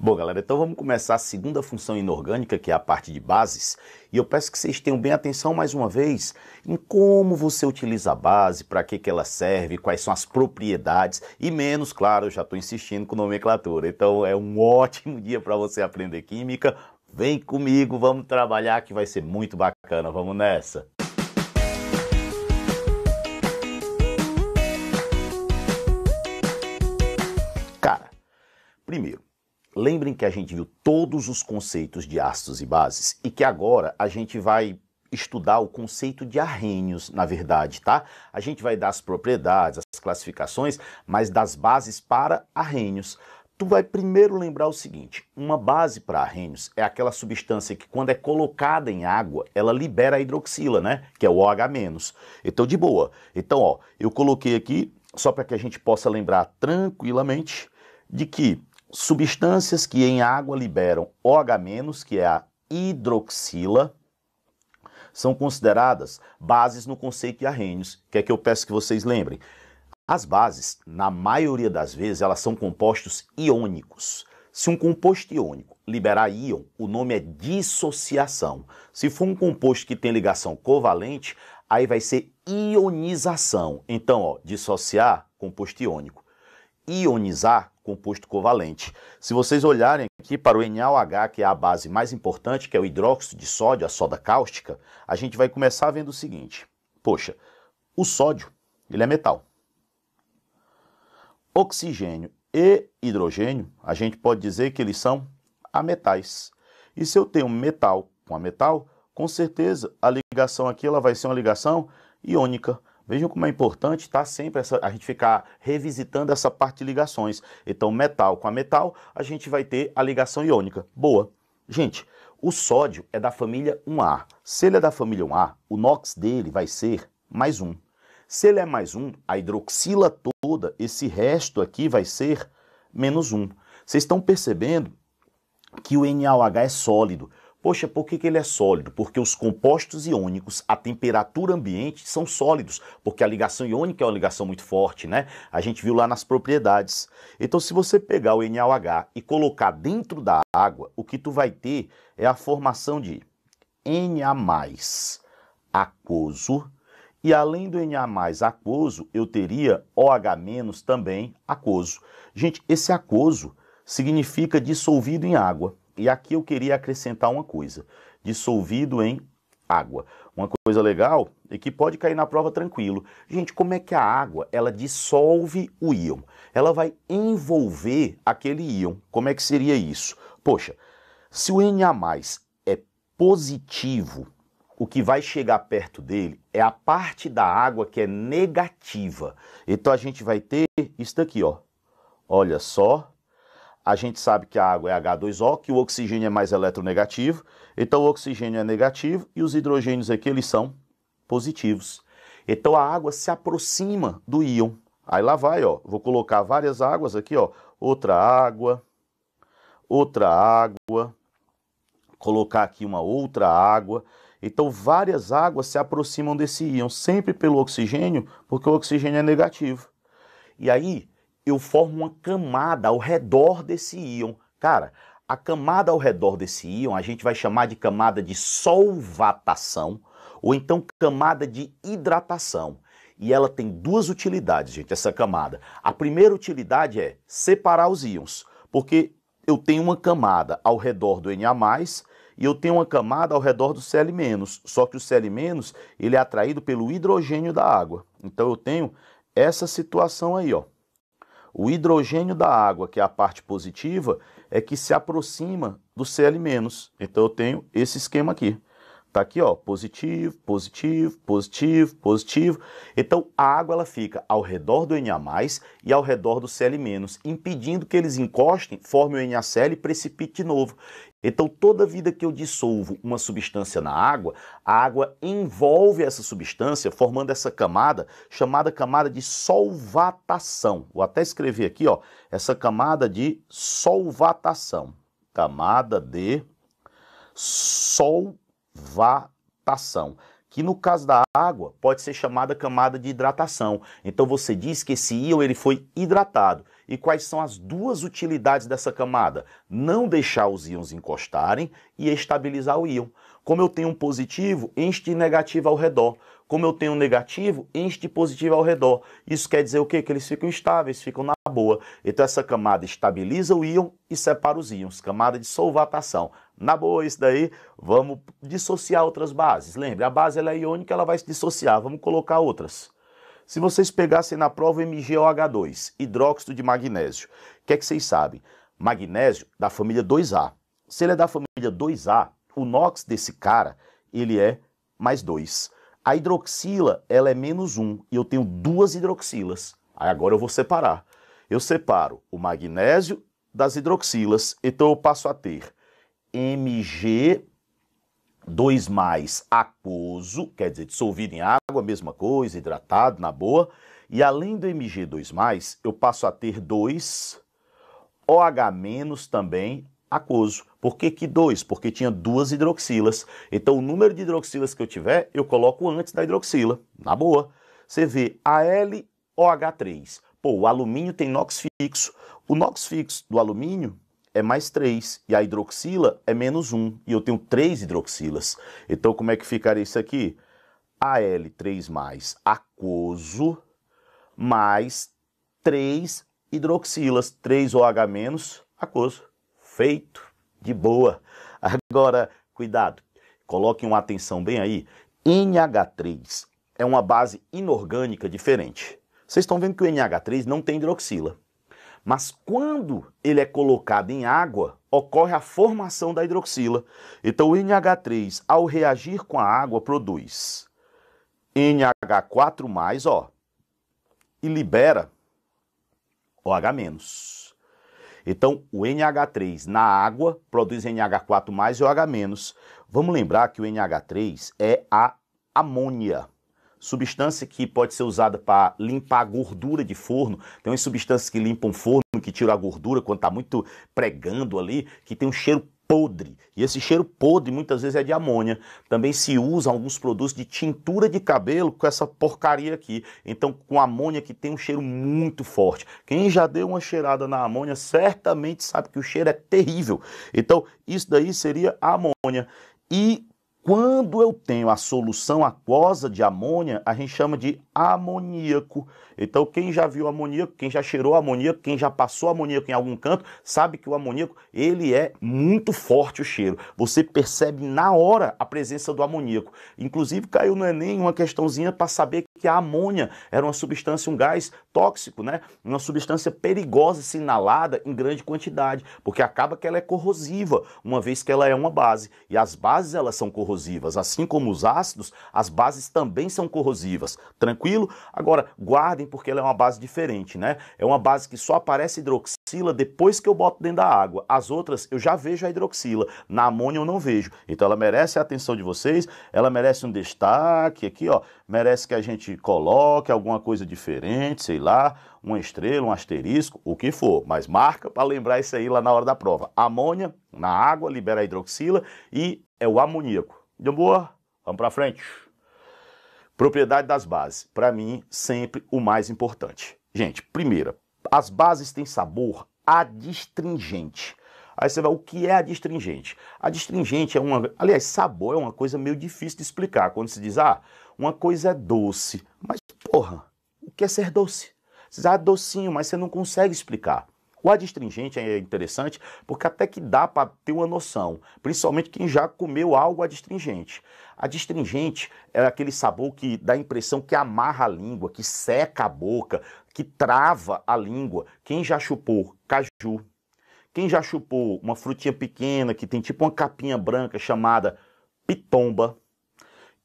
Bom, galera, então vamos começar a segunda função inorgânica, que é a parte de bases. E eu peço que vocês tenham bem atenção mais uma vez em como você utiliza a base, para que ela serve, quais são as propriedades e menos, claro, eu já estou insistindo com nomenclatura. Então é um ótimo dia para você aprender química. Vem comigo, vamos trabalhar que vai ser muito bacana. Vamos nessa! Cara, primeiro, lembrem que a gente viu todos os conceitos de ácidos e bases e que agora a gente vai estudar o conceito de arrênios, na verdade, tá? A gente vai dar as propriedades, as classificações, mas das bases para arrênios. Tu vai primeiro lembrar o seguinte, uma base para arrênios é aquela substância que quando é colocada em água, ela libera a hidroxila, né? Que é o OH-. Então, de boa. Então, ó, eu coloquei aqui, só para que a gente possa lembrar tranquilamente, de que substâncias que em água liberam OH-, que é a hidroxila, são consideradas bases no conceito de arrênios. O que é que eu peço que vocês lembrem? As bases, na maioria das vezes, elas são compostos iônicos. Se um composto iônico liberar íon, o nome é dissociação. Se for um composto que tem ligação covalente, aí vai ser ionização. Então, ó, dissociar, composto iônico. Ionizar, composto covalente. Se vocês olharem aqui para o NaOH, que é a base mais importante, que é o hidróxido de sódio, a soda cáustica, a gente vai começar vendo o seguinte. Poxa, o sódio, ele é metal. Oxigênio e hidrogênio, a gente pode dizer que eles são ametais. E se eu tenho metal com a metal, com certeza a ligação aqui ela vai ser uma ligação iônica. Vejam como é importante, tá? Sempre a gente ficar revisitando essa parte de ligações. Então, metal com a metal, a gente vai ter a ligação iônica. Boa. Gente, o sódio é da família 1A. Se ele é da família 1A, o NOx dele vai ser mais 1. Se ele é mais 1, a hidroxila toda, esse resto aqui vai ser menos 1. Vocês estão percebendo que o NaOH é sólido. Poxa, por que ele é sólido? Porque os compostos iônicos a temperatura ambiente são sólidos, porque a ligação iônica é uma ligação muito forte, né? A gente viu lá nas propriedades. Então, se você pegar o NaOH e colocar dentro da água, o que tu vai ter é a formação de Na+ aquoso, e além do Na+ aquoso, eu teria OH- também aquoso. Gente, esse aquoso significa dissolvido em água. E aqui eu queria acrescentar uma coisa, dissolvido em água. Uma coisa legal é que pode cair na prova tranquilo. Gente, como é que a água, ela dissolve o íon? Ela vai envolver aquele íon. Como é que seria isso? Poxa, se o Na+ é positivo, o que vai chegar perto dele é a parte da água que é negativa. Então a gente vai ter isso daqui, ó. Olha só. A gente sabe que a água é H2O, que o oxigênio é mais eletronegativo, então o oxigênio é negativo e os hidrogênios aqui eles são positivos. Então a água se aproxima do íon. Aí lá vai, ó, vou colocar várias águas aqui, ó, outra água, colocar aqui uma outra água. Então várias águas se aproximam desse íon, sempre pelo oxigênio, porque o oxigênio é negativo. E aí eu formo uma camada ao redor desse íon. Cara, a camada ao redor desse íon a gente vai chamar de camada de solvatação ou então camada de hidratação. E ela tem duas utilidades, gente, essa camada. A primeira utilidade é separar os íons, porque eu tenho uma camada ao redor do Na+, e eu tenho uma camada ao redor do Cl-, só que o Cl- ele é atraído pelo hidrogênio da água. Então eu tenho essa situação aí, ó. O hidrogênio da água, que é a parte positiva, é que se aproxima do Cl-. Então eu tenho esse esquema aqui. Tá aqui, ó, positivo, positivo, positivo, positivo. Então a água ela fica ao redor do Na+ e ao redor do Cl-, impedindo que eles encostem, formem o NaCl e precipite de novo. Então toda vida que eu dissolvo uma substância na água, a água envolve essa substância, formando essa camada, chamada camada de solvatação. Vou até escrever aqui, ó, essa camada de solvatação. Camada de solvatação, que no caso da água pode ser chamada camada de hidratação. Então você diz que esse íon ele foi hidratado. E quais são as duas utilidades dessa camada? Não deixar os íons encostarem e estabilizar o íon. Como eu tenho um positivo, enche de negativo ao redor. Como eu tenho um negativo, enche de positivo ao redor. Isso quer dizer o quê? Que eles ficam estáveis, ficam na boa. Então essa camada estabiliza o íon e separa os íons. Camada de solvatação. Na boa isso daí, vamos dissociar outras bases. Lembre, a base ela é iônica, ela vai se dissociar. Vamos colocar outras. Se vocês pegassem na prova MgOH2, hidróxido de magnésio, o que é que vocês sabem? Magnésio da família 2A. Se ele é da família 2A, o NOx desse cara, ele é mais 2. A hidroxila, ela é menos 1 e eu tenho duas hidroxilas. Aí agora eu vou separar. Eu separo o magnésio das hidroxilas, então eu passo a ter Mg2 aquoso, quer dizer, dissolvido em água, mesma coisa, hidratado, na boa. E além do Mg2+, eu passo a ter 2 OH- também aquoso. Por que que 2? Porque tinha duas hidroxilas. Então o número de hidroxilas que eu tiver, eu coloco antes da hidroxila. Na boa. Você vê AlOH3. Pô, o alumínio tem NOx fixo. O NOx fixo do alumínio é mais 3. E a hidroxila é menos 1. E eu tenho 3 hidroxilas. Então como é que ficaria isso aqui? Al3+ aquoso mais 3 hidroxilas. 3 OH- aquoso. Feito, de boa. Agora, cuidado, coloquem uma atenção bem aí. NH3 é uma base inorgânica diferente. Vocês estão vendo que o NH3 não tem hidroxila. Mas quando ele é colocado em água, ocorre a formação da hidroxila. Então o NH3, ao reagir com a água, produz NH4+, ó, e libera OH-. Então, o NH3 na água produz NH4+ e OH-. Vamos lembrar que o NH3 é a amônia, substância que pode ser usada para limpar a gordura de forno. Tem umas substâncias que limpam forno, que tiram a gordura quando está muito pregando ali, que tem um cheiro podre. E esse cheiro podre muitas vezes é de amônia. Também se usa alguns produtos de tintura de cabelo com essa porcaria aqui. Então, com amônia que tem um cheiro muito forte. Quem já deu uma cheirada na amônia certamente sabe que o cheiro é terrível. Então, isso daí seria a amônia. E quando eu tenho a solução aquosa de amônia, a gente chama de amoníaco. Então, quem já viu amoníaco, quem já cheirou amoníaco, quem já passou amoníaco em algum canto, sabe que o amoníaco, ele é muito forte o cheiro. Você percebe na hora a presença do amoníaco. Inclusive, caiu no Enem uma questãozinha para saber que a amônia era uma substância, um gás tóxico, né? Uma substância perigosa se inalada em grande quantidade, porque acaba que ela é corrosiva, uma vez que ela é uma base. E as bases, elas são corrosivas. Assim como os ácidos, as bases também são corrosivas. Tranquilo? Agora, guardem porque ela é uma base diferente, né? É uma base que só aparece hidroxila depois que eu boto dentro da água. As outras, eu já vejo a hidroxila. Na amônia eu não vejo. Então ela merece a atenção de vocês, ela merece um destaque aqui, ó. Merece que a gente coloque alguma coisa diferente, sei lá, uma estrela, um asterisco, o que for. Mas marca para lembrar isso aí lá na hora da prova. Amônia na água libera a hidroxila e é o amoníaco. De boa? Vamos para frente. Propriedade das bases. Para mim, sempre o mais importante. Gente, primeira, as bases têm sabor adstringente. Aí você vai, o que é adstringente? Adstringente é uma... Aliás, sabor é uma coisa meio difícil de explicar. Quando se diz, ah, uma coisa é doce. Mas, porra, o que é ser doce? Você diz, ah, docinho, mas você não consegue explicar. O adstringente é interessante porque até que dá para ter uma noção, principalmente quem já comeu algo adstringente. Adstringente é aquele sabor que dá a impressão que amarra a língua, que seca a boca, que trava a língua. Quem já chupou caju? Quem já chupou uma frutinha pequena que tem tipo uma capinha branca chamada pitomba?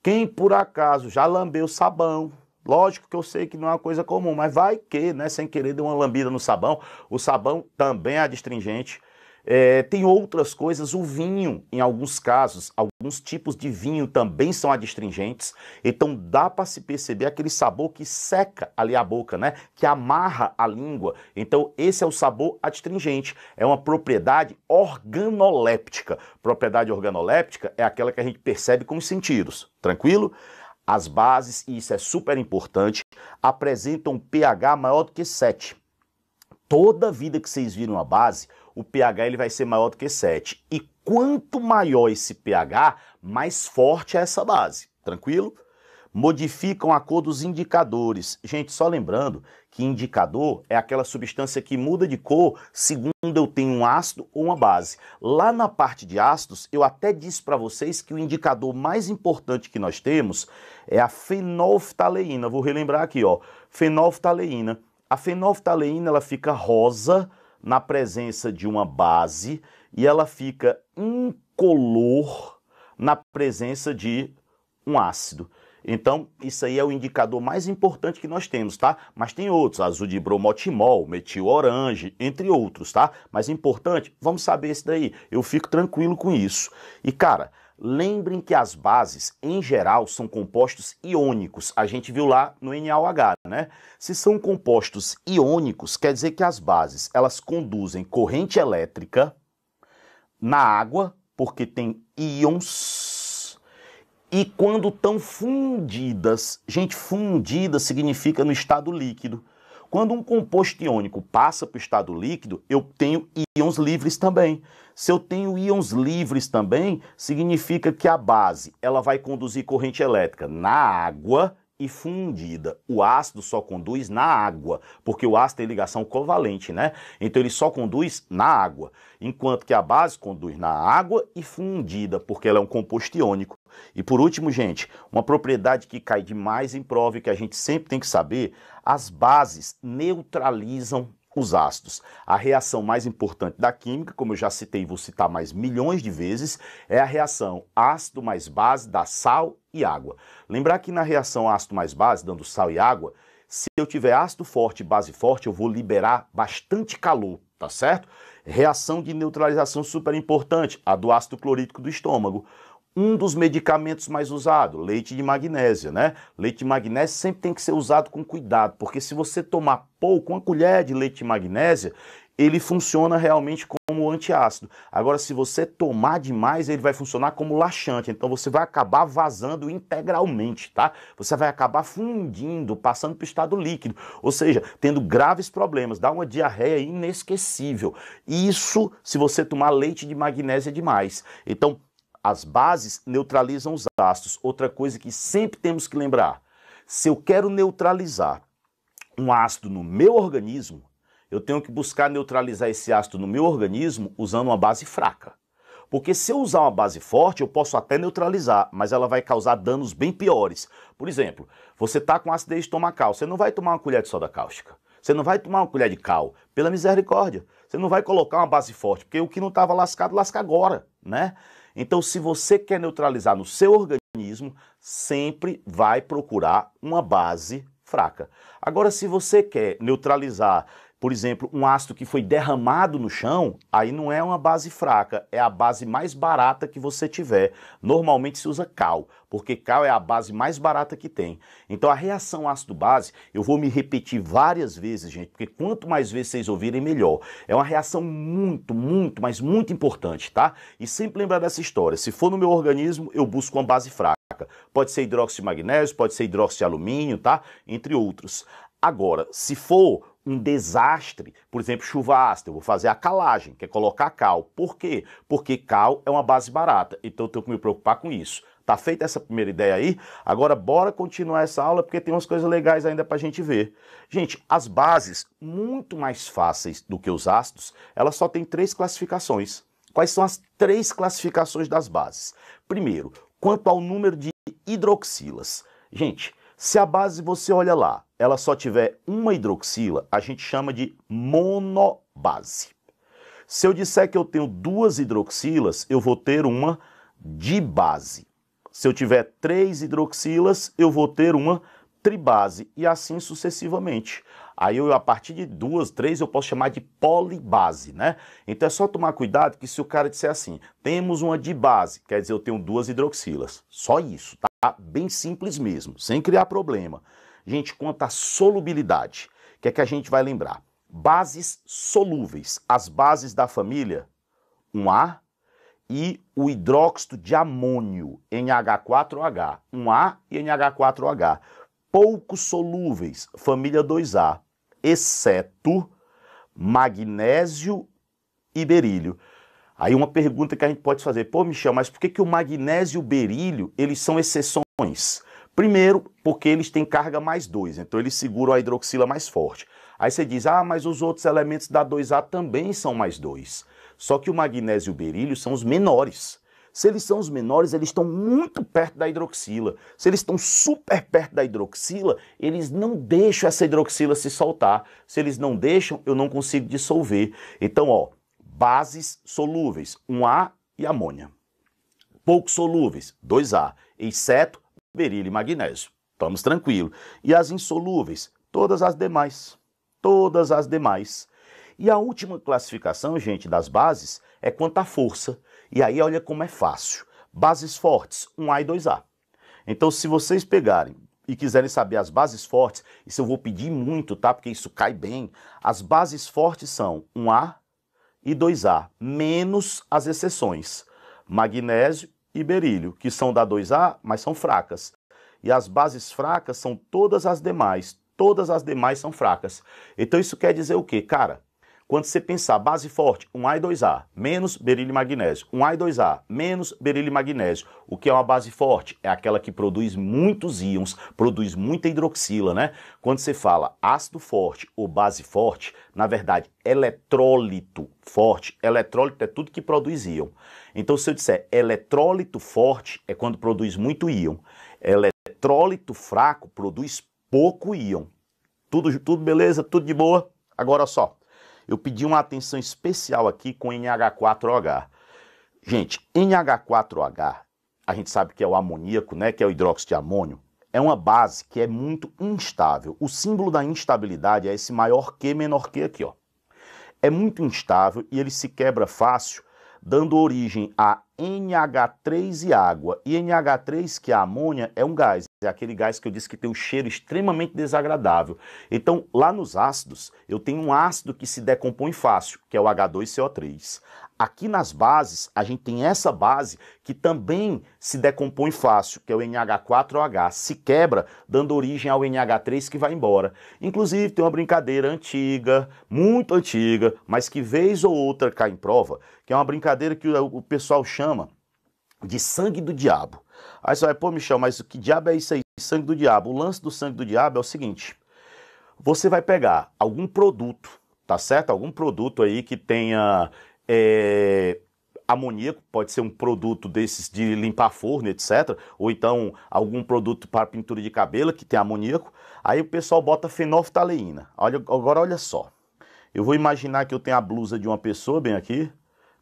Quem por acaso já lambeu sabão? Lógico que eu sei que não é uma coisa comum, mas vai que, né, sem querer, deu uma lambida no sabão. O sabão também é adstringente. Tem outras coisas, o vinho, em alguns casos, alguns tipos de vinho também são adstringentes. Então dá para se perceber aquele sabor que seca ali a boca, né? Que amarra a língua. Então esse é o sabor adstringente. É uma propriedade organoléptica. Propriedade organoléptica é aquela que a gente percebe com os sentidos. Tranquilo? As bases, e isso é super importante, apresentam pH maior do que 7. Toda vida que vocês viram a base, o pH ele vai ser maior do que 7. E quanto maior esse pH, mais forte é essa base. Tranquilo? Modificam a cor dos indicadores. Gente, só lembrando que indicador é aquela substância que muda de cor segundo eu tenho um ácido ou uma base. Lá na parte de ácidos, eu até disse para vocês que o indicador mais importante que nós temos é a fenolftaleína. Vou relembrar aqui, ó, fenolftaleína. A fenolftaleína ela fica rosa na presença de uma base e ela fica incolor na presença de um ácido. Então, isso aí é o indicador mais importante que nós temos, tá? Mas tem outros, azul de bromotimol, metil-orange, entre outros, tá? Mas importante, vamos saber esse daí. Eu fico tranquilo com isso. E, cara, lembrem que as bases, em geral, são compostos iônicos. A gente viu lá no NaOH, né? Se são compostos iônicos, quer dizer que as bases, elas conduzem corrente elétrica na água, porque tem íons. E quando estão fundidas, gente, fundida significa no estado líquido. Quando um composto iônico passa para o estado líquido, eu tenho íons livres também. Se eu tenho íons livres também, significa que a base ela vai conduzir corrente elétrica na água e fundida. O ácido só conduz na água, porque o ácido tem ligação covalente, né? Então ele só conduz na água, enquanto que a base conduz na água e fundida, porque ela é um composto iônico. E por último, gente, uma propriedade que cai demais em prova e que a gente sempre tem que saber, as bases neutralizam os ácidos. A reação mais importante da química, como eu já citei e vou citar mais milhões de vezes, é a reação ácido mais base da sal e água. Lembrar que na reação ácido mais base, dando sal e água, se eu tiver ácido forte e base forte, eu vou liberar bastante calor, tá certo? Reação de neutralização super importante, a do ácido clorídrico do estômago. Um dos medicamentos mais usados, leite de magnésia, né? Leite de magnésia sempre tem que ser usado com cuidado, porque se você tomar pouco, uma colher de leite de magnésia, ele funciona realmente como antiácido. Agora, se você tomar demais, ele vai funcionar como laxante, então você vai acabar vazando integralmente, tá? Você vai acabar fundindo, passando para o estado líquido, ou seja, tendo graves problemas, dá uma diarreia inesquecível. Isso se você tomar leite de magnésia demais. Então, as bases neutralizam os ácidos. Outra coisa que sempre temos que lembrar, se eu quero neutralizar um ácido no meu organismo, eu tenho que buscar neutralizar esse ácido no meu organismo usando uma base fraca. Porque se eu usar uma base forte, eu posso até neutralizar, mas ela vai causar danos bem piores. Por exemplo, você está com acidez estomacal, você não vai tomar uma colher de soda cáustica. Você não vai tomar uma colher de cal, pela misericórdia. Você não vai colocar uma base forte, porque o que não estava lascado, lasca agora, né? Então, se você quer neutralizar no seu organismo, sempre vai procurar uma base fraca. Agora, se você quer neutralizar, por exemplo, um ácido que foi derramado no chão, aí não é uma base fraca, é a base mais barata que você tiver. Normalmente se usa cal, porque cal é a base mais barata que tem. Então a reação ácido-base, eu vou me repetir várias vezes, gente, porque quanto mais vezes vocês ouvirem, melhor. É uma reação muito, mas muito importante, tá? E sempre lembrar dessa história, se for no meu organismo, eu busco uma base fraca. Pode ser hidróxido de magnésio, pode ser hidróxido de alumínio, tá? Entre outros. Agora, se for um desastre, por exemplo, chuva ácida, eu vou fazer a calagem, que é colocar cal. Por quê? Porque cal é uma base barata, então eu tenho que me preocupar com isso. Tá feita essa primeira ideia aí? Agora bora continuar essa aula, porque tem umas coisas legais ainda pra gente ver. Gente, as bases, muito mais fáceis do que os ácidos, elas só têm 3 classificações. Quais são as 3 classificações das bases? Primeiro, quanto ao número de hidroxilas. Gente, se a base, você olha lá, ela só tiver uma hidroxila, a gente chama de monobase. Se eu disser que eu tenho 2 hidroxilas, eu vou ter uma dibase. Se eu tiver 3 hidroxilas, eu vou ter uma tribase e assim sucessivamente. Aí eu, a partir de 2, 3, eu posso chamar de polibase, né? Então é só tomar cuidado que se o cara disser assim, temos uma dibase, quer dizer, eu tenho 2 hidroxilas. Só isso, tá? Bem simples mesmo, sem criar problema. Gente, quanto à solubilidade, o que é que a gente vai lembrar? Bases solúveis, as bases da família 1A e o hidróxido de amônio, NH4OH, 1A e NH4OH. Pouco solúveis, família 2A, exceto magnésio e berílio. Aí uma pergunta que a gente pode fazer, pô, Michel, mas por que o magnésio e o berílio, eles são exceções? Primeiro, porque eles têm carga mais 2, então eles seguram a hidroxila mais forte. Aí você diz, ah, mas os outros elementos da 2A também são mais 2. Só que o magnésio e o berílio são os menores. Se eles são os menores, eles estão muito perto da hidroxila. Se eles estão super perto da hidroxila, eles não deixam essa hidroxila se soltar. Se eles não deixam, eu não consigo dissolver. Então, ó, bases solúveis, 1A e amônia. Pouco solúveis, 2A, exceto berílio e magnésio. Estamos tranquilos. E as insolúveis, todas as demais. Todas as demais. E a última classificação, gente, das bases é quanto à força. E aí olha como é fácil. Bases fortes, 1A e 2A. Então, se vocês pegarem e quiserem saber as bases fortes, isso eu vou pedir muito, tá? Porque isso cai bem. As bases fortes são 1A e 2A, menos as exceções. Magnésio e berílio, que são da 2A, mas são fracas. E as bases fracas são todas as demais. Todas as demais são fracas. Então isso quer dizer o quê? Cara, quando você pensar base forte, 1A e 2A, menos berílio e magnésio. 1A e 2A, menos berílio e magnésio. O que é uma base forte? É aquela que produz muitos íons, produz muita hidroxila, né? Quando você fala ácido forte ou base forte, na verdade, eletrólito forte, eletrólito é tudo que produz íon. Então, se eu disser eletrólito forte, é quando produz muito íon. Eletrólito fraco produz pouco íon. Tudo beleza? Tudo de boa? Agora só. Eu pedi uma atenção especial aqui com NH4OH. Gente, NH4OH, a gente sabe que é o amoníaco, né, que é o hidróxido de amônio, é uma base que é muito instável. O símbolo da instabilidade é esse maior que, menor que aqui, ó. É muito instável e ele se quebra fácil, dando origem a NH3 e água. E NH3, que é a amônia, é um gás. É aquele gás que eu disse que tem um cheiro extremamente desagradável. Então, lá nos ácidos, eu tenho um ácido que se decompõe fácil, que é o H2CO3. Aqui nas bases, a gente tem essa base que também se decompõe fácil, que é o NH4OH. Se quebra, dando origem ao NH3 que vai embora. Inclusive, tem uma brincadeira antiga, muito antiga, mas que vez ou outra cai em prova, que é uma brincadeira que o pessoal chama de sangue do diabo. Aí você vai, pô, Michel, mas que diabo é isso aí, sangue do diabo? O lance do sangue do diabo é o seguinte, você vai pegar algum produto, tá certo? Algum produto aí que tenha amoníaco, pode ser um produto desses de limpar forno, etc. Ou então algum produto para pintura de cabelo que tem amoníaco. Aí o pessoal bota fenolftaleína. Agora olha só, eu vou imaginar que eu tenho a blusa de uma pessoa bem aqui.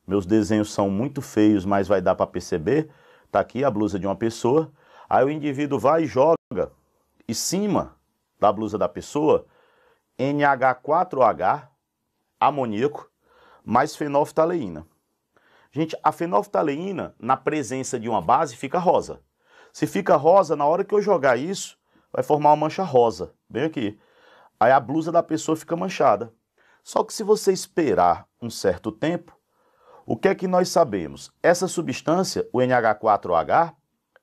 Meus desenhos são muito feios, mas vai dar para perceber. Tá aqui a blusa de uma pessoa. Aí o indivíduo vai e joga em cima da blusa da pessoa NH4OH, amoníaco, mais fenolftaleína. Gente, a fenolftaleína, na presença de uma base, fica rosa. Se fica rosa, na hora que eu jogar isso, vai formar uma mancha rosa, bem aqui. Aí a blusa da pessoa fica manchada. Só que se você esperar um certo tempo, o que é que nós sabemos? Essa substância, o NH4OH,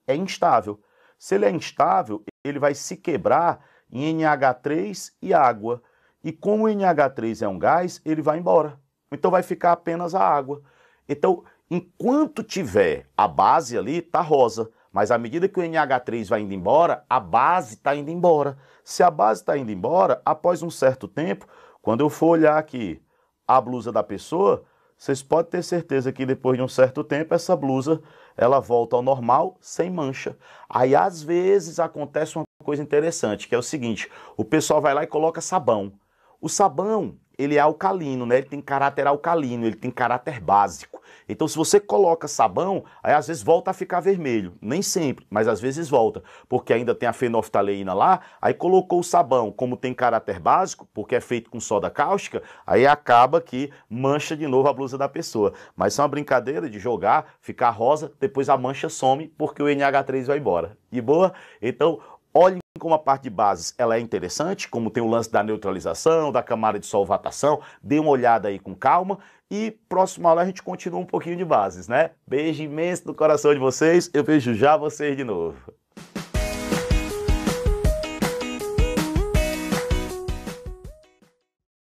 é instável. Se ele é instável, ele vai se quebrar em NH3 e água. E como o NH3 é um gás, ele vai embora. Então vai ficar apenas a água. Então, enquanto tiver a base ali, tá rosa. Mas à medida que o NH3 vai indo embora, a base está indo embora. Se a base está indo embora, após um certo tempo, quando eu for olhar aqui a blusa da pessoa, vocês podem ter certeza que depois de um certo tempo, essa blusa, ela volta ao normal, sem mancha. Aí, às vezes, acontece uma coisa interessante, que é o seguinte, o pessoal vai lá e coloca sabão. O sabão, ele é alcalino, né? Ele tem caráter alcalino, ele tem caráter básico. Então, se você coloca sabão, aí às vezes volta a ficar vermelho. Nem sempre, mas às vezes volta. Porque ainda tem a fenolftaleína lá, aí colocou o sabão, como tem caráter básico, porque é feito com soda cáustica, aí acaba que mancha de novo a blusa da pessoa. Mas isso é uma brincadeira de jogar, ficar rosa, depois a mancha some, porque o NH3 vai embora. De boa? Então, olhem como a parte de bases ela é interessante, como tem o lance da neutralização, da camada de solvatação, dê uma olhada aí com calma e próxima aula a gente continua um pouquinho de bases, né? Beijo imenso no coração de vocês, eu vejo já vocês de novo.